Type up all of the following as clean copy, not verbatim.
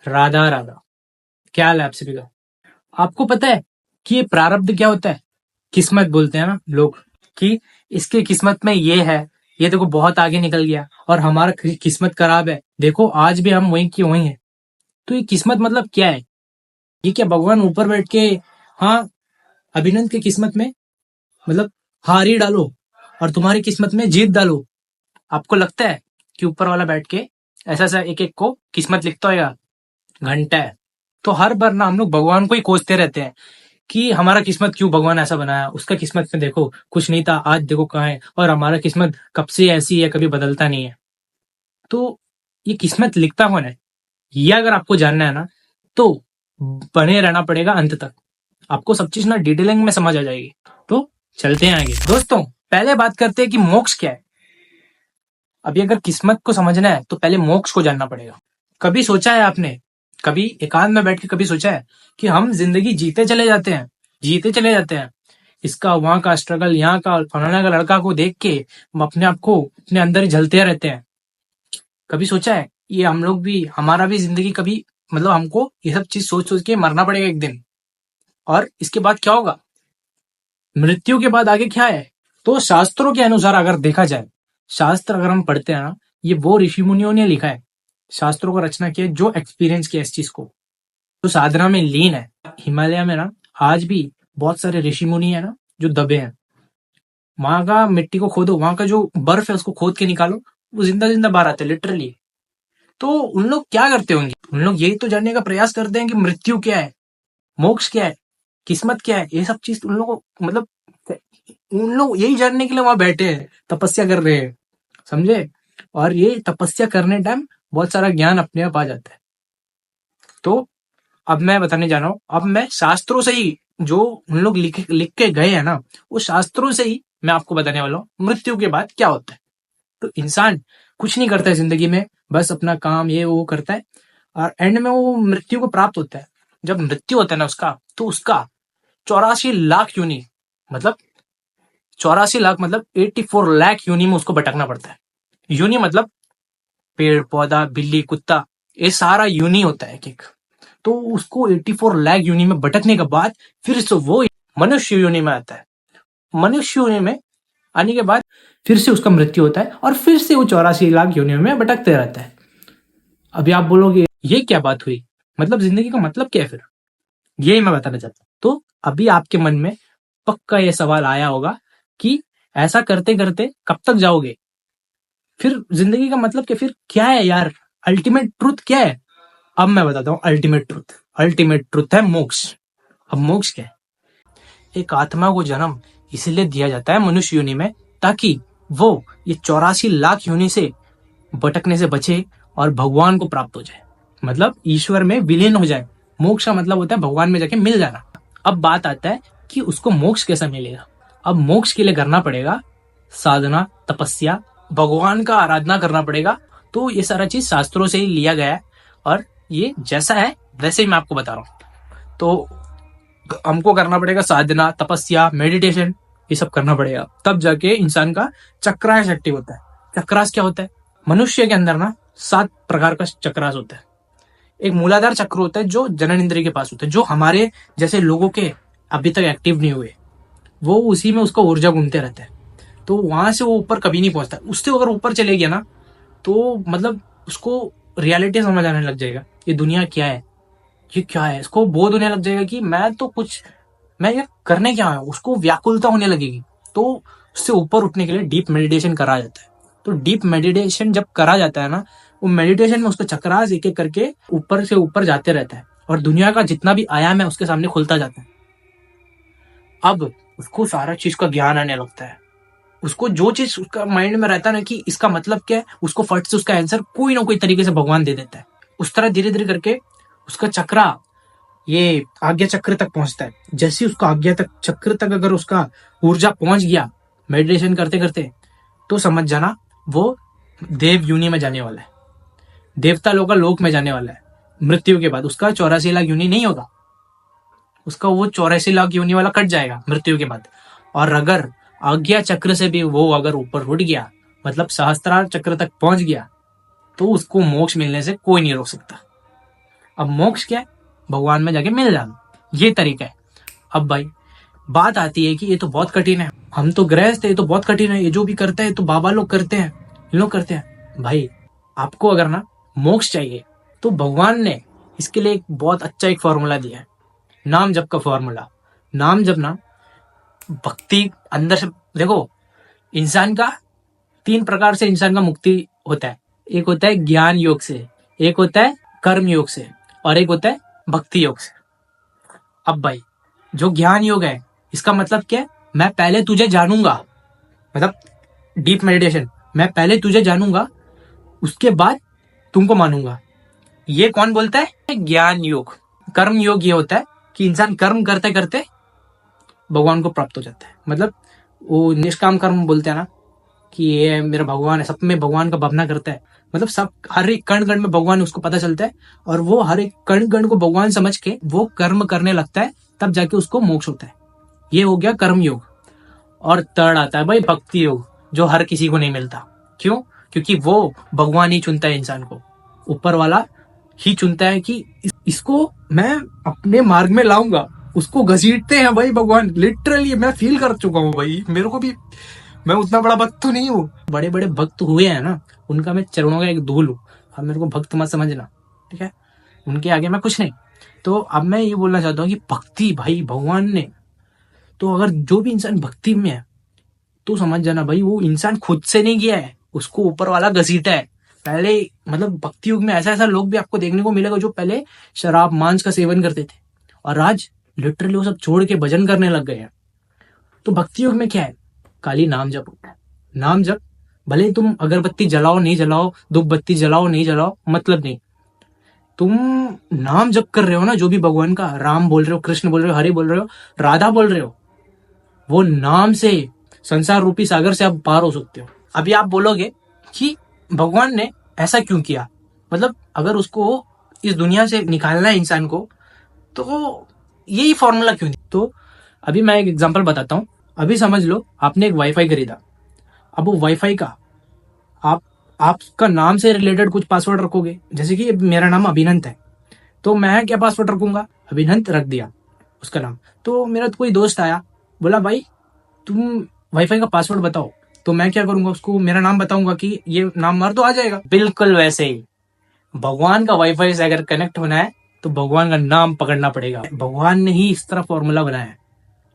राधा राधा। क्या हाल है आप सभी का? आपको पता है कि ये प्रारब्ध क्या होता है? किस्मत बोलते हैं ना लोग, कि इसके किस्मत में ये है, ये देखो बहुत आगे निकल गया और हमारा किस्मत खराब है, देखो आज भी हम वहीं की वहीं हैं। तो ये किस्मत मतलब क्या है? ये क्या भगवान ऊपर बैठ के, हाँ, अभिनंद की किस्मत में मतलब हार ही डालो और तुम्हारी किस्मत में जीत डालो? आपको लगता है कि ऊपर वाला बैठ के ऐसा ऐसा एक एक को किस्मत लिखता होगा? घंटा है। तो हर बार ना हम लोग भगवान को ही कोसते रहते हैं कि हमारा किस्मत क्यों भगवान ऐसा बनाया, उसका किस्मत में देखो कुछ नहीं था, आज देखो कहाँ है, और हमारा किस्मत कब से ऐसी है, कभी बदलता नहीं है। तो ये किस्मत लिखता कौन है, ये अगर आपको जानना है ना, तो बने रहना पड़ेगा अंत तक। आपको सब चीज ना डिटेलिंग में समझ आ जाएगी। तो चलते हैं आगे दोस्तों। पहले बात करते हैं कि मोक्ष क्या है। अभी अगर किस्मत को समझना है तो पहले मोक्ष को जानना पड़ेगा। कभी सोचा है आपने, कभी एकांत में बैठ के कभी सोचा है कि हम जिंदगी जीते चले जाते हैं, जीते चले जाते हैं, इसका वहां का स्ट्रगल, यहाँ का फलाना का लड़का को देख के हम अपने आप को अपने अंदर ही जलते रहते हैं? कभी सोचा है ये हम लोग भी, हमारा भी जिंदगी कभी, मतलब हमको ये सब चीज सोच सोच के मरना पड़ेगा एक दिन, और इसके बाद क्या होगा, मृत्यु के बाद आगे क्या है? तो शास्त्रों के अनुसार अगर देखा जाए, शास्त्र अगर हम पढ़ते हैं ना, ये वो ऋषि मुनियों ने लिखा है, शास्त्रों को रचना किया जो एक्सपीरियंस किया इस चीज को, जो साधना में लीन है। हिमालय में ना आज भी बहुत सारे ऋषि मुनि है ना जो दबे हैं। वहां का मिट्टी को खोदो, वहां का जो बर्फ है उसको खोद के निकालो, वो जिंदा जिंदा बाहर आते हैं लिटरली। तो उन लोग क्या करते होंगे? उन लोग यही तो जानने का प्रयास करते हैं कि मृत्यु क्या है, मोक्ष क्या है, किस्मत क्या है। ये सब चीज उन लोगों को मतलब उन लोग यही जानने के लिए वहां बैठे हैं, तपस्या कर रहे हैं, समझे? और ये तपस्या करने टाइम बहुत सारा ज्ञान अपने आप आ जाता है। तो अब मैं बताने जा रहा हूँ, अब मैं शास्त्रों से ही, जो उन लोग लिख के गए हैं ना, वो शास्त्रों से ही मैं आपको बताने वाला हूँ मृत्यु के बाद क्या होता है। तो इंसान कुछ नहीं करता है जिंदगी में, बस अपना काम ये वो करता है, और एंड में वो मृत्यु को प्राप्त होता है। जब मृत्यु होता है ना उसका, तो उसका 84 लाख यूनि, मतलब 84 लाख मतलब 84 लाख यूनि में उसको भटकना पड़ता है। यूनि मतलब पेड़ पौधा बिल्ली कुत्ता, ये सारा यूनि होता है एक एक। तो उसको 84 लाख यूनि में भटकने के बाद फिर से वो मनुष्य यूनि में आता है। मनुष्य यूनि में आने के बाद फिर से उसका मृत्यु होता है और फिर से वो 84 लाख यूनि में भटकते रहता है। अभी आप बोलोगे ये क्या बात हुई, मतलब जिंदगी का मतलब क्या है फिर? यही मैं बताना चाहता हूँ। तो अभी आपके मन में पक्का ये सवाल आया होगा कि ऐसा करते करते कब तक जाओगे, फिर जिंदगी का मतलब क्या, फिर क्या है यार, अल्टीमेट ट्रूथ क्या है? अब मैं बताता हूँ अल्टीमेट ट्रूथ। अल्टीमेट ट्रूथ है मोक्ष। अब मोक्ष क्या है? एक आत्मा को जन्म इसलिए दिया जाता है मनुष्य योनि में, ताकि वो ये 84 लाख योनि से भटकने से बचे और भगवान को प्राप्त हो जाए, मतलब ईश्वर में विलीन हो जाए। मोक्ष का मतलब होता है भगवान में जाके मिल जाना। अब बात आता है कि उसको मोक्ष कैसा मिलेगा। अब मोक्ष के लिए करना पड़ेगा साधना, तपस्या, भगवान का आराधना करना पड़ेगा। तो ये सारा चीज शास्त्रों से ही लिया गया है, और ये जैसा है वैसे ही मैं आपको बता रहा हूँ। तो हमको करना पड़ेगा साधना, तपस्या, मेडिटेशन, ये सब करना पड़ेगा, तब जाके इंसान का चक्रास एक्टिव होता है। चक्रास क्या होता है? मनुष्य के अंदर ना 7 प्रकार का चक्रास होता है। एक मूलाधार चक्र होता है जो जनन इंद्रिय के पास होता है, जो हमारे जैसे लोगों के अभी तक एक्टिव नहीं हुए, वो उसी में उसका ऊर्जा घूमते रहता है। तो वहां से वो ऊपर कभी नहीं पहुंचता। उससे अगर ऊपर चले गया ना, तो मतलब उसको रियलिटी समझ आने लग जाएगा, ये दुनिया क्या है, ये क्या है। इसको बोध होने लग जाएगा कि मैं तो कुछ, मैं ये करने क्या है, उसको व्याकुलता होने लगेगी। तो उससे ऊपर उठने के लिए डीप मेडिटेशन करा जाता है। तो डीप मेडिटेशन जब करा जाता है ना, वो मेडिटेशन में उसका चक्रास एक एक करके ऊपर से ऊपर जाते रहता है, और दुनिया का जितना भी आयाम है उसके सामने खुलता जाता है। अब उसको सारा चीज का ज्ञान आने लगता है। उसको जो चीज उसका माइंड में रहता है ना कि इसका मतलब क्या है, उसको फट से उसका आंसर कोई ना कोई तरीके से भगवान दे देता है। उस तरह धीरे धीरे करके उसका चक्रा ये आज्ञा चक्र तक पहुंचता है। जैसे उसका आज्ञा तक चक्र तक अगर उसका ऊर्जा पहुंच गया मेडिटेशन करते करते, तो समझ जाना वो देव यूनि में जाने वाला है, देवता लोग का लोक में जाने वाला है। मृत्यु के बाद उसका 84 लाख यूनि नहीं होगा, उसका वो 84 लाख यूनि वाला कट जाएगा मृत्यु के बाद। और अगर आज्ञा चक्र से भी वो अगर ऊपर उठ गया, मतलब सहस्त्रार चक्र तक पहुंच गया, तो उसको मोक्ष मिलने से कोई नहीं रोक सकता। अब मोक्ष क्या है? भगवान में जाके मिल जाना, ये तरीका है। अब भाई बात आती है कि ये तो बहुत कठिन है, हम तो गृहस्थ है, ये तो बहुत कठिन है, ये जो भी करते हैं तो बाबा लोग करते हैं, ये लोग करते हैं। भाई आपको अगर ना मोक्ष चाहिए तो भगवान ने इसके लिए एक बहुत अच्छा एक फॉर्मूला दिया है, नाम जप का फॉर्मूला। नाम जप ना भक्ति अंदर से, देखो इंसान का 3 प्रकार से इंसान का मुक्ति होता है। एक होता है ज्ञान योग से, एक होता है कर्म योग से, और एक होता है भक्ति योग से। अब भाई जो ज्ञान योग है इसका मतलब क्या है? मैं पहले तुझे जानूंगा, मतलब डीप मेडिटेशन, मैं पहले तुझे जानूंगा उसके बाद तुमको मानूंगा। ये कौन बोलता है? ज्ञान योग। कर्म योग ये होता है कि इंसान कर्म करते करते भगवान को प्राप्त हो जाता है। मतलब वो निष्काम कर्म बोलते हैं ना, कि ये मेरा भगवान है, सब में भगवान का भावना करता है। मतलब सब हर एक कण कण में भगवान उसको पता चलता है, और वो हर एक कण कण को भगवान समझ के वो कर्म करने लगता है, तब जाके उसको मोक्ष होता है। ये हो गया कर्म योग। और थर्ड आता है भाई भक्ति योग, जो हर किसी को नहीं मिलता। क्यों? क्योंकि वो भगवान ही चुनता है इंसान को, ऊपर वाला ही चुनता है कि इसको मैं अपने मार्ग में लाऊंगा। उसको घसीटते हैं भाई भगवान, लिटरली मैं फील कर चुका हूँ भाई, मेरे को भी, मैं उतना बड़ा भक्त तो नहीं हूँ, बड़े बड़े भक्त हुए हैं ना, उनका मैं चरणों का एक धूल हूँ। अब मेरे को भक्त मत समझना, ठीक है? उनके आगे मैं कुछ नहीं। तो अब मैं ये बोलना चाहता हूँ कि भक्ति भाई भगवान ने, तो अगर जो भी इंसान भक्ति में है तो समझ जाना भाई वो इंसान खुद से नहीं किया है, उसको ऊपर वाला घसीटा है। पहले मतलब भक्ति युग में ऐसा ऐसा लोग भी आपको देखने को मिलेगा जो पहले शराब मांस का सेवन करते थे, और आज लिटरली वो सब छोड़ के भजन करने लग गए हैं। तो भक्ति युग में क्या है? खाली नाम जप होता है। नाम जप, भले तुम अगरबत्ती जलाओ नहीं जलाओ, धूप बत्ती जलाओ नहीं जलाओ, मतलब नहीं। तुम नाम जप कर रहे हो ना, जो भी भगवान का, राम बोल रहे हो, कृष्ण बोल रहे हो, हरि बोल रहे हो, राधा बोल रहे हो, वो नाम से संसार रूपी सागर से आप पार हो सकते हो। अभी आप बोलोगे कि भगवान ने ऐसा क्यों किया, मतलब अगर उसको इस दुनिया से निकालना है इंसान को, तो यही फॉर्मूला क्यों दिया? तो अभी मैं एक एग्जांपल बताता हूँ। अभी समझ लो आपने एक वाईफाई खरीदा, अब वो वाईफाई का आप आपका नाम से रिलेटेड कुछ पासवर्ड रखोगे। जैसे कि मेरा नाम अभिनंत है, तो मैं क्या पासवर्ड रखूंगा? अभिनंत रख दिया उसका नाम। तो मेरा कोई दोस्त आया, बोला भाई तुम वाईफाई का पासवर्ड बताओ, तो मैं क्या करूंगा? उसको मेरा नाम बताऊंगा कि ये नाम मार, तो आ जाएगा। बिल्कुल वैसे ही भगवान का वाईफाई से अगर कनेक्ट होना है तो भगवान का नाम पकड़ना पड़ेगा। भगवान ने ही इस तरह फॉर्मूला बनाया है,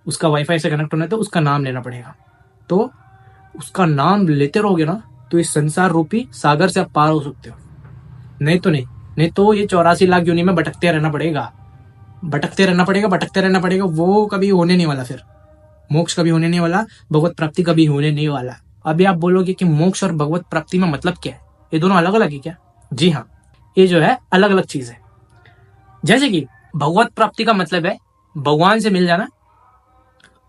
उसका वाईफाई से कनेक्ट होना है तो उसका नाम लेना पड़ेगा। तो उसका नाम लेते रहोगे ना, तो इस संसार रूपी सागर से आप पार हो सकते हो। नहीं तो नहीं, नहीं तो ये 84 लाख योनि में भटकते रहना पड़ेगा, भटकते रहना पड़ेगा, भटकते रहना पड़ेगा। वो कभी होने नहीं वाला, फिर मोक्ष कभी होने नहीं वाला, भगवत प्राप्ति कभी होने नहीं वाला। अभी आप बोलोगे कि मोक्ष और भगवत प्राप्ति में मतलब क्या है? ये दोनों अलग अलग है क्या? जी हाँ, ये जो है अलग अलग चीज है। जैसे कि भगवत प्राप्ति का मतलब है भगवान से मिल जाना,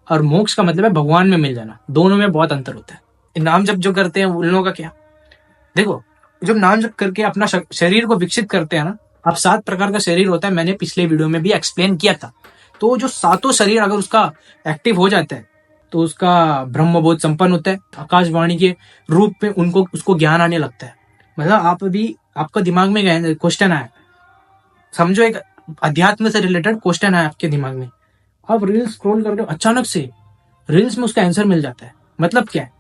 और मोक्ष का मतलब है भगवान में मिल जाना। दोनों में बहुत अंतर होता है। नाम जप जो करते हैं उन लोगों का क्या? देखो, जब नाम जप करके अपना शरीर को विकसित करते हैं ना, अब 7 प्रकार का शरीर होता है, मैंने पिछले वीडियो में भी एक्सप्लेन किया था। तो जो 7 शरीर अगर उसका एक्टिव हो जाता है तो उसका ब्रह्मबोध संपन्न होता है, आकाशवाणी के रूप में उनको उसको ज्ञान आने लगता है। मतलब आप अभी आपका दिमाग में क्वेश्चन आया, समझो एक अध्यात्म से रिलेटेड क्वेश्चन आया आपके दिमाग में, आप रील्स स्क्रॉल कर रहे हो, अचानक से रील्स में उसका आंसर मिल जाता है। मतलब क्या है?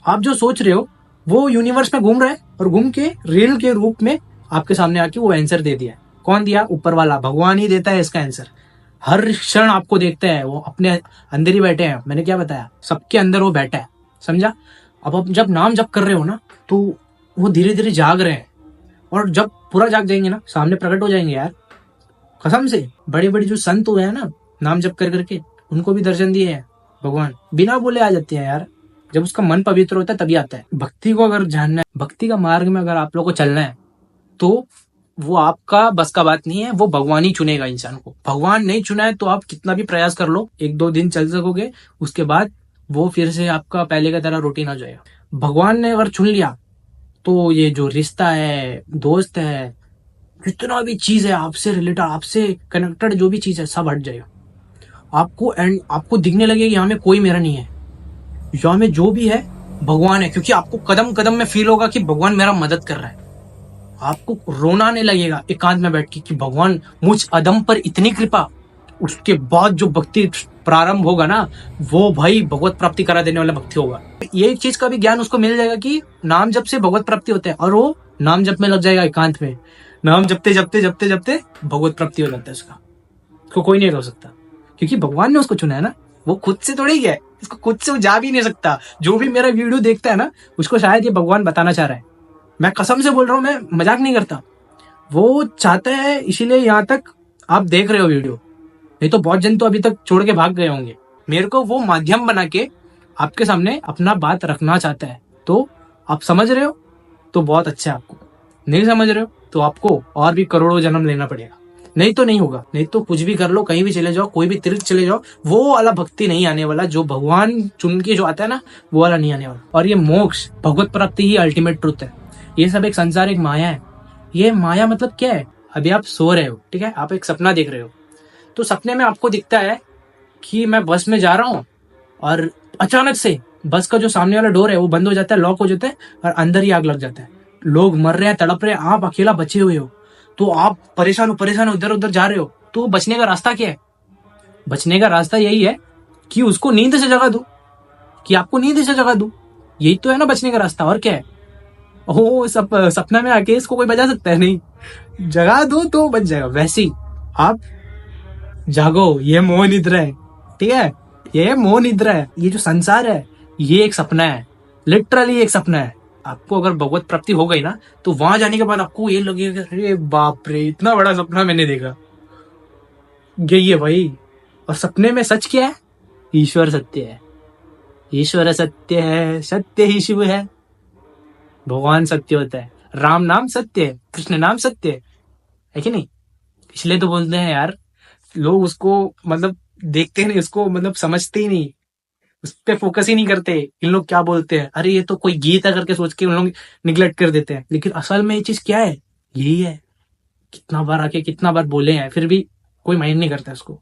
आप जो सोच रहे हो वो यूनिवर्स में घूम रहा है, और घूम के रील के रूप में आपके सामने आके वो आंसर दे दिया। कौन दिया? ऊपर वाला, भगवान ही देता है इसका आंसर। हर क्षण आपको देखता है, वो अपने अंदर ही बैठे हैं। मैंने क्या बताया? सबके अंदर वो बैठा है, समझा? अब आप जब नाम जप कर रहे हो ना, तो वो धीरे धीरे जाग रहे हैं, और जब पूरा जाग जाएंगे ना, सामने प्रकट हो जाएंगे यार, कसम से। बड़े बड़े जो संत हुए हैं ना नाम जप कर करके, उनको भी दर्शन दिए हैं भगवान, बिना बोले आ जाते हैं यार। जब उसका मन पवित्र होता है तभी आता है। भक्ति को अगर जानना है, भक्ति का मार्ग में अगर आप लोग को चलना है, तो वो आपका बस का बात नहीं है, वो भगवान ही चुनेगा इंसान को। भगवान नहीं चुना है तो आप कितना भी प्रयास कर लो, 1-2 दिन चल सकोगे, उसके बाद वो फिर से आपका पहले का तरह रूटीन आ जाएगा। भगवान ने अगर चुन लिया तो ये जो रिश्ता है, दोस्त है, जितना भी चीज है आपसे रिलेटेड, आपसे कनेक्टेड जो भी चीज है, सब हट जाएगा। आपको दिखने लगेगा यहाँ में कोई मेरा नहीं है, यहाँ में जो भी है भगवान है। क्योंकि आपको कदम कदम में फील होगा कि भगवान मेरा मदद कर रहा है। आपको रोना आने लगेगा एकांत में बैठ के कि भगवान मुझ अदम पर इतनी कृपा। उसके बाद जो भक्ति प्रारंभ होगा ना, वो भाई भगवत प्राप्ति करा देने वाला भक्ति होगा। ये चीज का भी ज्ञान उसको मिल जाएगा कि नाम जप से भगवत प्राप्ति होता है, और वो नाम जप में लग जाएगा एकांत में। नाम जपते जपते जपते जपते भगवत प्राप्ति हो जाता है उसका। उसको कोई नहीं रोक सकता, क्योंकि भगवान ने उसको चुना है ना। वो खुद से थोड़ी गया है, इसको खुद से वो जा भी नहीं सकता। जो भी मेरा वीडियो देखता है ना, उसको शायद ये भगवान बताना चाह रहा है। मैं कसम से बोल रहा हूँ, मैं मजाक नहीं करता। वो चाहता है, इसीलिए यहाँ तक आप देख रहे हो वीडियो। नहीं तो बहुत जन तो अभी तक छोड़ के भाग गए होंगे। मेरे को वो माध्यम बना के आपके सामने अपना बात रखना चाहता है। तो आप समझ रहे हो तो बहुत अच्छा है, आपको नहीं समझ रहे हो तो आपको और भी करोड़ों जन्म लेना पड़ेगा। नहीं तो नहीं होगा। नहीं तो कुछ भी कर लो, कहीं भी चले जाओ, कोई भी तीर्थ चले जाओ, वो वाला भक्ति नहीं आने वाला। जो भगवान चुन के जो आता है ना, वो वाला नहीं आने वाला। और ये मोक्ष, भगवत प्राप्ति ही अल्टीमेट ट्रुथ है। ये सब एक संसार, एक माया है। ये माया मतलब क्या है? अभी आप सो रहे हो, ठीक है, आप एक सपना देख रहे हो, तो सपने में आपको दिखता है कि मैं बस में जा रहा हूँ, और अचानक से बस का जो सामने वाला डोर है वो बंद हो जाता है, लॉक हो जाता है, और अंदर ही आग लग जाता है। लोग मर रहे हैं, तड़प रहे हैं, आप अकेला बचे हुए हो। तो आप परेशान हो, इधर उधर जा रहे हो। तो बचने का रास्ता क्या है? बचने का रास्ता यही है कि उसको नींद से जगा दो, कि आपको नींद से जगा दो। यही तो है ना बचने का रास्ता, और क्या है? ओ सपना में आके इसको कोई बजा सकता है? नहीं, जगा दो तो बच जाएगा। वैसे ही आप जागो, ये मोह निद्रा है, ठीक है, ये मोह निद्रा है। ये जो संसार है, ये एक सपना है, लिटरली एक सपना है। आपको अगर भगवत प्राप्ति हो गई ना, तो वहां जाने के बाद आपको ये लगेगा, अरे बाप रे, इतना बड़ा सपना मैंने देखा। यही है भाई। और सपने में सच क्या है? ईश्वर सत्य है, ईश्वर सत्य है, सत्य ही शिव है। भगवान सत्य होता है, राम नाम सत्य है, कृष्ण नाम सत्य है कि नहीं? इसलिए तो बोलते हैं यार, लोग उसको मतलब देखते नहीं, उसको मतलब समझते ही नहीं, उस पर फोकस ही नहीं करते। इन लोग क्या बोलते हैं, अरे ये तो कोई गीत है करके सोच के उन लोग निगलेक्ट कर देते हैं। लेकिन असल में ये चीज क्या है? यही है। कितना बार आके कितना बार बोले हैं, फिर भी कोई माइंड नहीं करता इसको,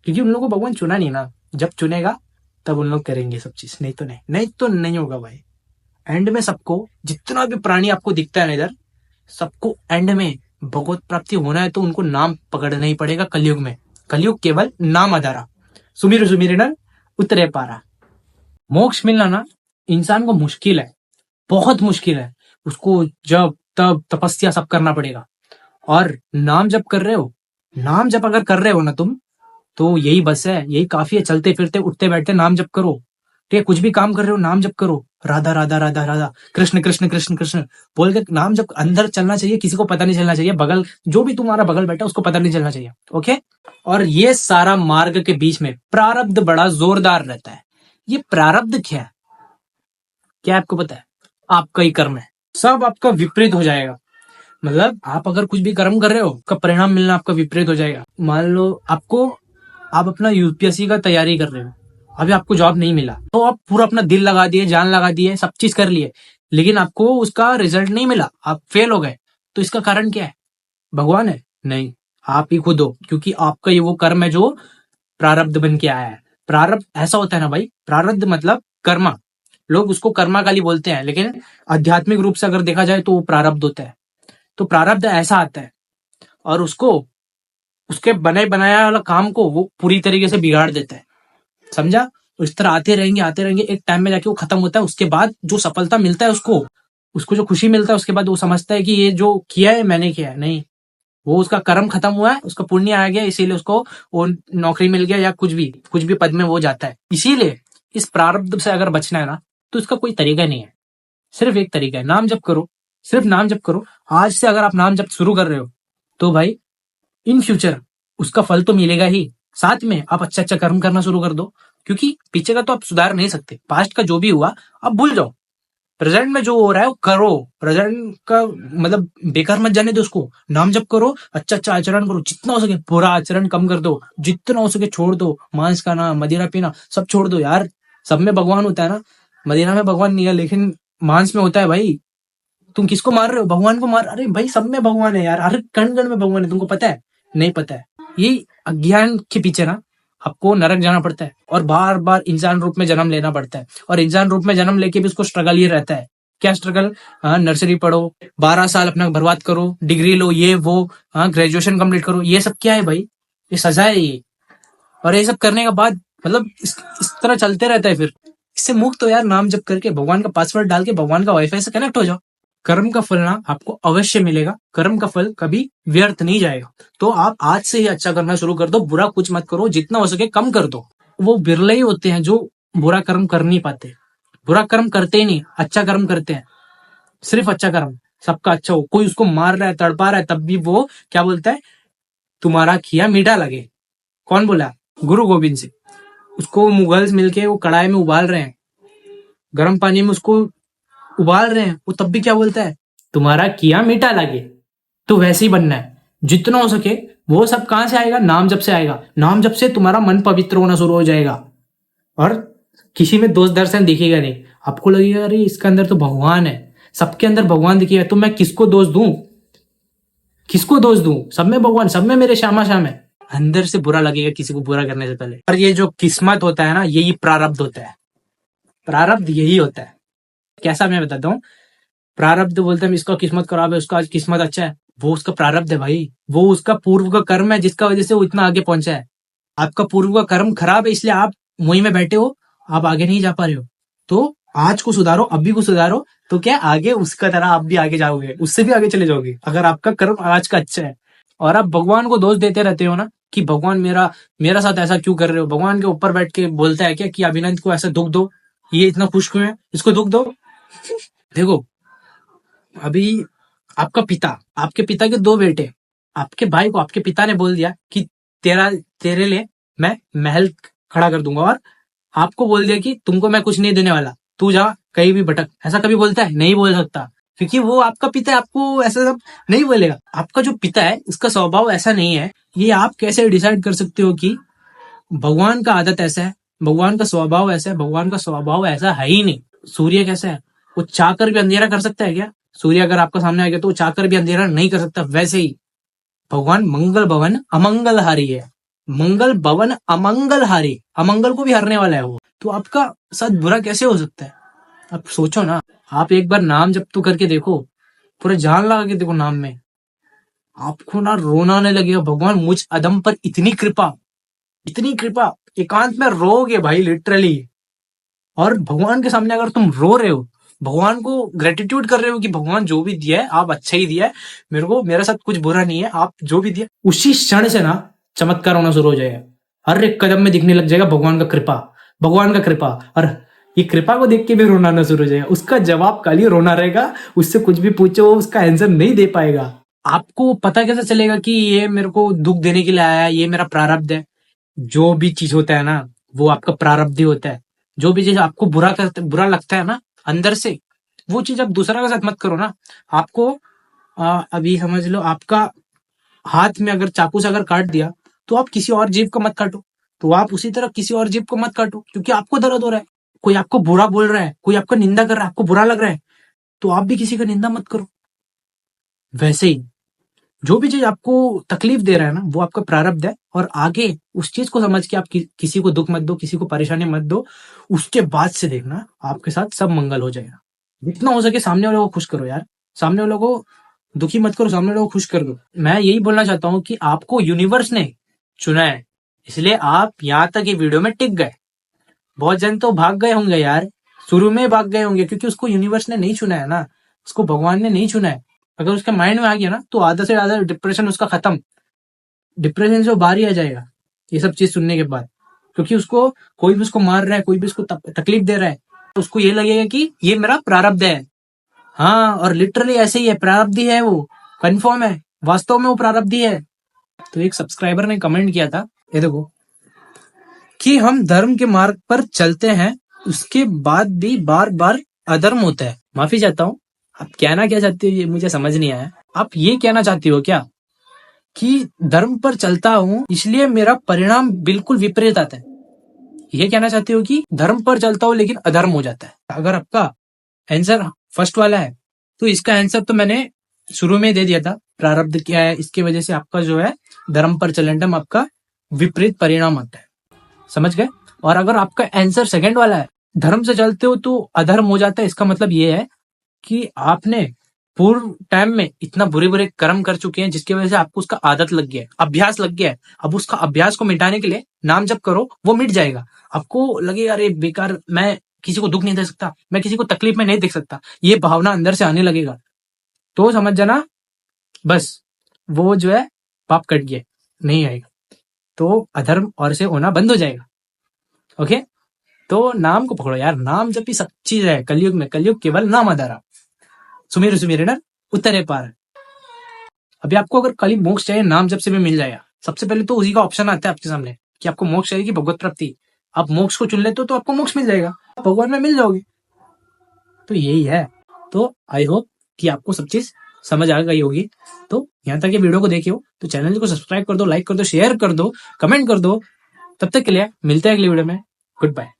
क्योंकि उन लोगों को भगवान चुना नहीं ना। जब चुनेगा तब उन लोग करेंगे सब चीज, नहीं तो नहीं, नहीं तो नहीं होगा भाई। एंड में सबको, जितना भी प्राणी आपको दिखता है ना इधर, सबको एंड में भगवत प्राप्ति होना है तो उनको नाम पकड़ना ही पड़ेगा। कलयुग में, कलयुग केवल नाम आधारा, सुमिर सुमिर नर उतरे पारा। मोक्ष मिलना ना इंसान को मुश्किल है, बहुत मुश्किल है। उसको जब तब तपस्या सब करना पड़ेगा। और नाम जप कर रहे हो, नाम जप अगर कर रहे हो ना तुम, तो यही बस है, यही काफी है। चलते फिरते उठते बैठते नाम जप करो, ठीक है। कुछ भी काम कर रहे हो नाम जप करो, राधा राधा राधा राधा, कृष्ण कृष्ण कृष्ण कृष्ण बोल के नाम जप अंदर चलना चाहिए। किसी को पता नहीं चलना चाहिए, बगल जो भी तुम्हारा बगल बैठा उसको पता नहीं चलना चाहिए, ओके। और ये सारा मार्ग के बीच में प्रारब्ध बड़ा जोरदार रहता है। ये प्रारब्ध क्या है? क्या आपको पता है? आपका ही कर्म है, सब आपका विपरीत हो जाएगा। मतलब आप अगर कुछ भी कर्म कर रहे हो, उसका परिणाम मिलना आपका विपरीत हो जाएगा। मान लो आप अपना यूपीएससी का तैयारी कर रहे हो, अभी आपको जॉब नहीं मिला, तो आप पूरा अपना दिल लगा दिए, जान लगा दिए, सब चीज कर लिए, लेकिन आपको उसका रिजल्ट नहीं मिला, आप फेल हो गए। तो इसका कारण क्या है? भगवान है? नहीं, आप ही खुद हो, क्योंकि आपका ये वो कर्म है जो प्रारब्ध बन के आया है। प्रारब्ध ऐसा होता है ना भाई, प्रारब्ध मतलब कर्मा। लोग उसको कर्मा काली बोलते हैं, लेकिन आध्यात्मिक रूप से अगर देखा जाए तो वो प्रारब्ध होता है। तो प्रारब्ध ऐसा आता है, और उसको उसके बने बनाया वाला काम को वो पूरी तरीके से बिगाड़ देता है, समझा? इस तरह आते रहेंगे, एक टाइम में जाके वो खत्म होता है। उसके बाद जो सफलता मिलता है उसको उसको जो खुशी मिलता है, उसके बाद वो समझता है कि ये जो किया है मैंने किया है। नहीं, वो उसका कर्म खत्म हुआ है, उसका पुण्य आ गया, इसीलिए उसको वो नौकरी मिल गया, या कुछ भी पद में वो जाता है। इसीलिए इस प्रारब्ध से अगर बचना है ना, तो इसका कोई तरीका नहीं है, सिर्फ एक तरीका है, नाम जप करो, सिर्फ नाम जप करो। आज से अगर आप नाम जप शुरू कर रहे हो, तो भाई इन फ्यूचर उसका फल तो मिलेगा ही, साथ में आप अच्छा अच्छा कर्म करना शुरू कर दो। क्योंकि पीछे का तो आप सुधार नहीं सकते, पास्ट का जो भी हुआ आप भूल जाओ, प्रेजेंट में जो हो रहा है वो करो। प्रेजेंट का मतलब बेकार मत जाने दो उसको, नाम जप करो, अच्छा अच्छा आचरण करो, जितना हो सके बुरा आचरण कम कर दो, जितना हो सके छोड़ दो, मांस खाना, मदिरा पीना सब छोड़ दो यार। सब में भगवान होता है ना, मदिरा में भगवान नहीं है, लेकिन मांस में होता है भाई। तुम किसको मार रहे हो? भगवान को मार। अरे भाई सब में भगवान है यार, हर कण कण में भगवान है, तुमको पता है? नहीं पता है। ये अज्ञान के पीछे ना आपको नरक जाना पड़ता है, और बार बार इंसान रूप में जन्म लेना पड़ता है, और इंसान रूप में जन्म लेके भी उसको स्ट्रगल ही रहता है क्या स्ट्रगल? नर्सरी पढ़ो, 12 साल अपना बर्बाद करो, डिग्री लो, ये वो, ग्रेजुएशन कंप्लीट करो, ये सब क्या है भाई? ये सजा है ये। और ये सब करने के बाद मतलब इस तरह चलते रहता है। फिर इससे मुक्त हो यार, नाम जप करके, भगवान का पासवर्ड डाल के भगवान का वाईफाई से कनेक्ट हो जाओ। कर्म का फल ना आपको अवश्य मिलेगा, कर्म का फल कभी व्यर्थ नहीं जाएगा। तो आप आज से ही अच्छा करना शुरू कर दो, बुरा कुछ मत करो, जितना हो सके कम कर दो। वो बिरले ही होते हैं जो बुरा कर्म कर नहीं पाते, बुरा कर्म करते ही नहीं, अच्छा कर्म करते हैं, सिर्फ अच्छा कर्म, सबका अच्छा हो। कोई उसको मार रहा है, तड़पा रहा है, तब भी वो क्या बोलता है? तुम्हारा किया मीठा लगे। कौन बोला? गुरु गोविंद सिंह। उसको मुगल्स मिलके वो कढ़ाई में उबाल रहे हैं, गर्म पानी में उसको उबाल रहे हैं, वो तब भी क्या बोलता है? तुम्हारा किया मीठा लगे। तो वैसे ही बनना है, जितना हो सके। वो सब कहां से आएगा? नाम जप से आएगा। नाम जप से तुम्हारा मन पवित्र होना शुरू हो जाएगा, और किसी में दोष दर्शन दिखेगा नहीं। आपको लगेगा अरे इसके अंदर तो भगवान है, सबके अंदर भगवान दिखेगा, तो मैं किसको दोष दूं? किसको दोष दूं? सब में भगवान, सब में मेरे श्यामा श्याम है। अंदर से बुरा लगेगा किसी को बुरा करने से पहले। और ये जो किस्मत होता है ना, यही प्रारब्ध होता है। प्रारब्ध यही होता है। कैसा, मैं बताता हूँ। प्रारब्ध बोलते हैं इसका किस्मत खराब है, उसका आज किस्मत अच्छा है, वो उसका प्रारब्ध है भाई। वो उसका पूर्व का कर्म है, जिसका वजह से वो इतना आगे पहुंचा है। आपका पूर्व का कर्म खराब है, इसलिए आप वहीं में बैठे हो, आप आगे नहीं जा पा रहे हो। तो आज को सुधारो, अभी को सुधारो, तो क्या आगे उसका तरह आप भी आगे जाओगे, उससे भी आगे चले जाओगे, अगर आपका कर्म आज का अच्छा है। और आप भगवान को दोष देते रहते हो ना कि भगवान मेरा साथ ऐसा क्यों कर रहे हो। भगवान के ऊपर बैठ के बोलता है क्या कि अभिनंद को ऐसा दुख दो, ये इतना खुश क्यों है, इसको दुख दो। देखो, अभी आपके पिता के 2 बेटे, आपके भाई को आपके पिता ने बोल दिया कि तेरे लिए मैं महल खड़ा कर दूंगा, और आपको बोल दिया कि तुमको मैं कुछ नहीं देने वाला, तू जा कहीं भी भटक। ऐसा कभी बोलता है? नहीं बोल सकता, क्योंकि वो आपका पिता है, आपको ऐसा सब नहीं बोलेगा। आपका जो पिता है उसका स्वभाव ऐसा नहीं है। ये आप कैसे डिसाइड कर सकते हो कि भगवान का आदत ऐसा है, भगवान का स्वभाव ऐसा है? भगवान का स्वभाव ऐसा है ही नहीं। सूर्य कैसा है? वो चाहकर भी अंधेरा कर सकता है क्या? सूर्य अगर आपका सामने आ गया तो वो चाहकर भी अंधेरा नहीं कर सकता। वैसे ही भगवान मंगल भवन अमंगलहारी है। मंगल भवन अमंगलहारी, अमंगल को भी हरने वाला है वो। तो आपका साथ बुरा कैसे हो सकता है? आप सोचो ना। आप एक बार नाम जप तो करके देखो, पूरा जान लगा के देखो नाम में, आपको ना रोना आने लगेगा। भगवान मुझ अदम पर इतनी कृपा, इतनी कृपा। एकांत में रोगे भाई, लिटरली। और भगवान के सामने अगर तुम रो रहे हो, भगवान को ग्रेटिट्यूड कर रहे हो कि भगवान जो भी दिया है आप अच्छा ही दिया है, मेरे को मेरे साथ कुछ बुरा नहीं है, आप जो भी दिया, उसी क्षण से ना चमत्कार होना शुरू हो जाएगा। हर एक कदम में दिखने लग जाएगा भगवान का कृपा, भगवान का कृपा। और ये कृपा को देख के भी रोना आना शुरू हो जाएगा। उसका जवाब खाली रोना रहेगा, उससे कुछ भी पूछो उसका आंसर नहीं दे पाएगा। आपको पता कैसे चलेगा कि ये मेरे को दुख देने के लिए आया है, ये मेरा प्रारब्ध है? जो भी चीज होता है ना, वो आपका प्रारब्ध ही होता है। जो भी चीज आपको बुरा लगता है ना अंदर से, वो चीज आप दूसरा के साथ मत करो ना। आपको अभी समझ लो, आपका हाथ में अगर चाकू से अगर काट दिया, तो आप किसी और जीव को मत काटो। तो आप उसी तरह किसी और जीव को मत काटो, क्योंकि आपको दर्द हो रहा है, कोई आपको बुरा बोल रहा है, कोई आपका निंदा कर रहा है, आपको बुरा लग रहा है, तो आप भी किसी का निंदा मत करो। वैसे ही जो भी चीज आपको तकलीफ दे रहा है ना, वो आपका प्रारब्ध है। और आगे उस चीज को समझ के आप किसी को दुख मत दो, किसी को परेशानी मत दो। उसके बाद से देखना आपके साथ सब मंगल हो जाएगा। जितना हो सके सामने वालों को खुश करो यार, सामने वालों को दुखी मत करो, सामने वालों को खुश कर दो। मैं यही बोलना चाहता हूँ कि आपको यूनिवर्स ने चुना है, इसलिए आप यहाँ तक ये वीडियो में टिक गए। बहुत जन तो भाग गए होंगे यार, शुरू में भाग गए होंगे, क्योंकि उसको यूनिवर्स ने नहीं चुना है ना, उसको भगवान ने नहीं चुना है। अगर उसके माइंड में आ गया ना, तो आधा से ज्यादा डिप्रेशन उसका खत्म, डिप्रेशन से वो बाहर ही आ जाएगा ये सब चीज सुनने के बाद। क्योंकि उसको कोई भी उसको मार रहा है, कोई भी उसको तकलीफ दे रहा है, तो उसको ये लगेगा कि ये मेरा प्रारब्ध है। हाँ, और लिटरली ऐसे ही है, प्रारब्ध ही है वो, कंफर्म है, वास्तव में वो प्रारब्ध ही है। तो एक सब्सक्राइबर ने कमेंट किया था, ये देखो, कि हम धर्म के मार्ग पर चलते हैं, उसके बाद भी बार बार अधर्म होता है। माफी चाहता हूँ, आप कहना क्या चाहती हो ये मुझे समझ नहीं आया। आप ये कहना चाहती हो क्या कि धर्म पर चलता हूँ इसलिए मेरा परिणाम बिल्कुल विपरीत आता है? ये कहना चाहती हो कि धर्म पर चलता हूँ लेकिन अधर्म हो जाता है? अगर आपका आंसर फर्स्ट वाला है, तो इसका आंसर तो मैंने शुरू में दे दिया था। प्रारब्ध क्या है, इसके वजह से आपका जो है धर्म पर चलने आपका विपरीत परिणाम आता है। समझ गए? और अगर आपका आंसर सेकंड वाला है, धर्म से चलते हो तो अधर्म हो जाता है, इसका मतलब ये है कि आपने पूर्व टाइम में इतना बुरे बुरे कर्म कर चुके हैं जिसकी वजह से आपको उसका आदत लग गया है, अभ्यास लग गया है। अब उसका अभ्यास को मिटाने के लिए नाम जप करो, वो मिट जाएगा। आपको लगेगा अरे बेकार, मैं किसी को दुख नहीं दे सकता, मैं किसी को तकलीफ में नहीं देख सकता, ये भावना अंदर से आने लगेगा तो समझ जाना बस वो जो है पाप कट गया, नहीं आएगा, तो अधर्म और से होना बंद हो जाएगा। ओके, तो नाम को पकड़ो यार, नाम जब भी सब चीज है कलयुग में, कलयुग केवल नाम आधारा, सुमेरु सुमेरु नर उत्तरे पार। अभी आपको अगर खाली मोक्ष चाहिए, नाम जब से भी मिल जाएगा। सबसे पहले तो उसी का ऑप्शन आता है आपके सामने कि आपको मोक्ष चाहिए कि भगवत प्राप्ति। आप मोक्ष को चुन लेते हो तो आपको मोक्ष मिल जाएगा, भगवान में मिल जाओगे। तो यही है। तो आई होप कि आपको सब चीज समझ आ गई होगी। तो यहाँ तक ये वीडियो को देखे हो तो चैनल को सब्सक्राइब कर दो, लाइक कर दो, शेयर कर दो, कमेंट कर दो। तब तक के लिए मिलते हैं अगली वीडियो में। Good bye.